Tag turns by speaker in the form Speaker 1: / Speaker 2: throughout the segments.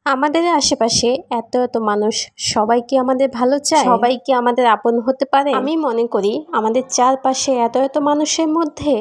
Speaker 1: আমাদের আশেপাশে এত এত মানুষ, সবাই কি আমাদের ভালো চায়? সবাই কি আমাদের আপন হতে পারে? আমি মনে করি আমাদের চারপাশে এত এত মানুষের মধ্যে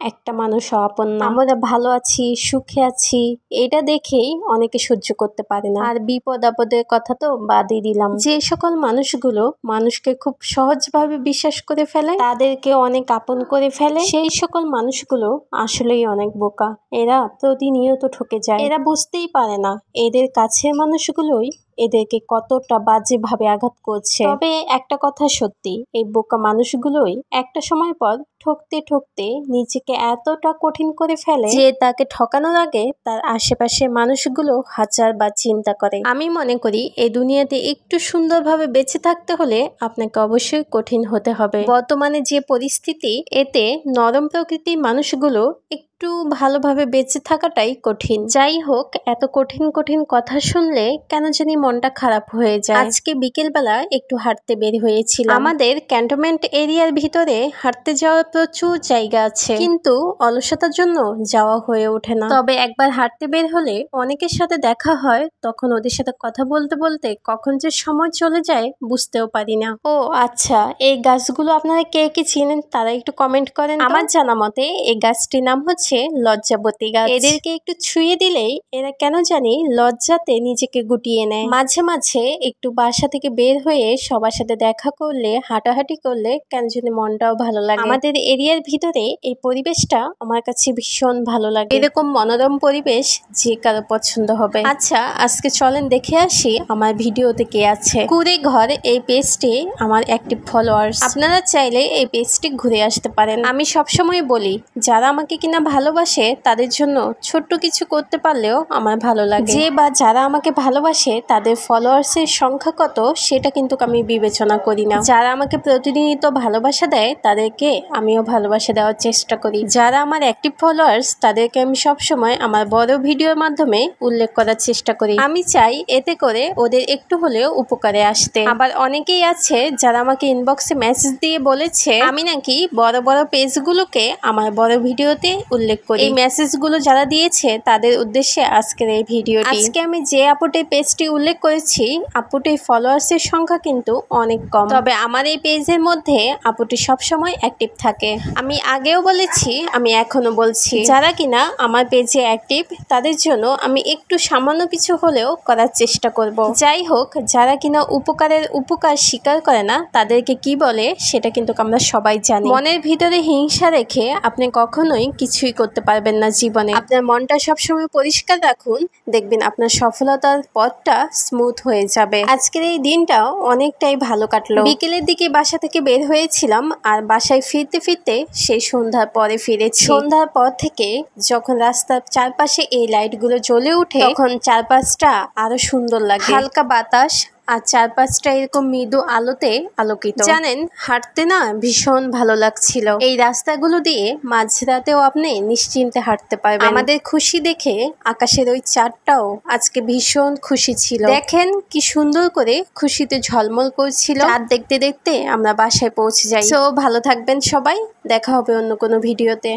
Speaker 1: একটা মানুষও আপন না। আমরা ভালো আছি, সুখে আছি, এটা দেখেই অনেকে সহ্য করতে পারে না। আর বিপদ আপদের কথা তো বাদই দিলাম। যে সকল মানুষগুলো মানুষকে খুব সহজভাবে বিশ্বাস করে ফেলে, তাদেরকে অনেক আপন করে ফেলে, সেই সকল মানুষগুলো আসলেই অনেক বোকা। এরা প্রতিনিয়ত ঠকে যায়। এরা বুঝতেই পারে না এদের কাছের মানুষগুলোই এদেরকে কতটা বাজেভাবে আঘাত করছে। তবে একটা কথা সত্যি, এই বোকা মানুষগুলোই একটা সময় পর ঠকতে ঠকতে নিজেকে এতটা কঠিন করে ফেলে যে তাকে ঠকানোর আগে তার আশেপাশে মানুষগুলো হাজারবার চিন্তা করে। আমি মনে করি এই দুনিয়াতে একটু সুন্দরভাবে বেঁচে থাকতে হলে আপনাকে অবশ্যই কঠিন হতে হবে। বর্তমানে যে পরিস্থিতি, এতে নরম প্রকৃতির মানুষগুলো একটু ভালোভাবে বেঁচে থাকাটাই কঠিন। যাই হোক, এত কঠিন কঠিন কথা শুনলে কেন জানি মনটা খারাপ হয়ে যায়। আজকে বিকেলবেলা একটু হাঁটতে বের হয়েছিল। আমাদের ক্যান্টনমেন্ট এরিয়ার ভিতরে হাঁটতে যাওয়ার প্রচুর জায়গা আছে, কিন্তু অলসতার জন্য যাওয়া হয়ে ওঠে না। তবে একবার হাঁটতে বের হলে অনেকের সাথে দেখা হয়, তখন ওদের সাথে কথা বলতে বলতে কখন যে সময় চলে যায় বুঝতেও পারি না। ও আচ্ছা, এই গাছগুলো আপনারা কে কে চিনেন তারা একটু কমেন্ট করেন। আমার জানা মতে এই গাছটির নাম হচ্ছে লজ্জাবতী গাছ। এদেরকে একটু ছুঁয়ে দিলেই এরা কেন জানি লজ্জাতে নিজেকে গুটিয়ে নেয়। মাঝে মাঝে একটু বাসা থেকে বের হয়ে সবার সাথে দেখা করলে, হাঁটাহাঁটি করলে কেন জানি মনটাও ভালো লাগে। আমাদের এরিয়ার ভিতরে এই পরিবেশটা আমার কাছে ভীষণ ভালো লাগে। এরকম মনোরম পরিবেশ যে কারো পছন্দ হবে। আচ্ছা, আজকে চলেন দেখে আসি আমার ভিডিওতে কে আছে। কুড়ে ঘর এই পেজটি আমার অ্যাক্টিভ ফলোয়ার্স। আপনারা চাইলে এই পেজটি ঘুরে আসতে পারেন। আমি সবসময় বলি, যারা আমাকে কিনা ভালোবাসে তাদের জন্য ছোট্ট কিছু করতে পারলেও আমার ভালো লাগে। যে বা যারা আমাকে ভালোবাসে তাদের ফলোয়ার্সের সংখ্যা কত সেটা কিন্তু আমি বিবেচনা করি না। যারা আমাকে প্রতিনিয়ত ভালোবাসা দেয় তাদেরকে আমিও ভালোবাসা দেওয়ার চেষ্টা করি। যারা আমার অ্যাক্টিভ ফলোয়ার্স তাদেরকে আমি সবসময় আমার বড় ভিডিওর মাধ্যমে উল্লেখ করার চেষ্টা করি। আমি চাই এতে করে ওদের একটু হলেও উপকারে আসতে। আবার অনেকেই আছে যারা আমাকে ইনবক্সে মেসেজ দিয়ে বলেছে আমি নাকি বড় বড় পেজগুলোকে আমার বড় ভিডিওতে উল্লেখ করি। এই মেসেজগুলো যারা দিয়েছে তাদের উদ্দেশ্যে আজকের এই ভিডিওটি। আজকে আমি যে আপুটির পেজটি উল্লেখ করেছি, আপুটির ফলোয়ার্সের সংখ্যা কিন্তু অনেক কম। তবে আমার এই পেজের মধ্যে আপুটি সবসময় অ্যাক্টিভ থাকে। আমি আগেও বলেছি, আমি এখনো বলছি, যারা কিনা আমার পেজে অ্যাক্টিভ তাদের জন্য আমি একটু সামান্য কিছু হলেও করার চেষ্টা করব। যাই হোক, যারা কিনা উপকারের উপকার স্বীকার করে না তাদেরকে কি বলে সেটা কিন্তু আমরা সবাই জানি। মনের ভিতরে হিংসা রেখে আপনি কখনোই কিছুই করতে পারবেন না জীবনে। আপনার মনটা সবসময় পরিষ্কার রাখুন, দেখবেন আপনার সফলতার পথটা স্মুথ হয়ে যাবে। আজকের এই দিনটাও অনেকটাই ভালো কাটলো। বিকেলের দিকে বাসা থেকে বের হয়েছিলাম, আর বাসায় ফিরতে ফিরতে সেই সন্ধ্যার পরে ফিরেছি। সন্ধ্যার পর থেকে যখন রাস্তার চারপাশে এই লাইটগুলো জ্বলে ওঠে তখন চারপাশটা আরো সুন্দর লাগে। হালকা বাতাস আর চারপাশটা এরকম মৃদু আলোতে আলোকিত। জানেন, হাঁটতে না ভীষণ ভালো লাগছিল। এই রাস্তাগুলো দিয়ে মাঝরাতেও আপনি নিশ্চিন্তে হাঁটতে পারবেন। আমাদের খুশি দেখে আকাশের ওই চাঁদটাও আজকে ভীষণ খুশি ছিল। দেখেন কি সুন্দর করে খুশিতে ঝলমল করছিল। চাঁদ দেখতে দেখতে আমরা বাসায় পৌঁছে যাই। তো ভালো থাকবেন সবাই, দেখা হবে অন্য কোনো ভিডিওতে।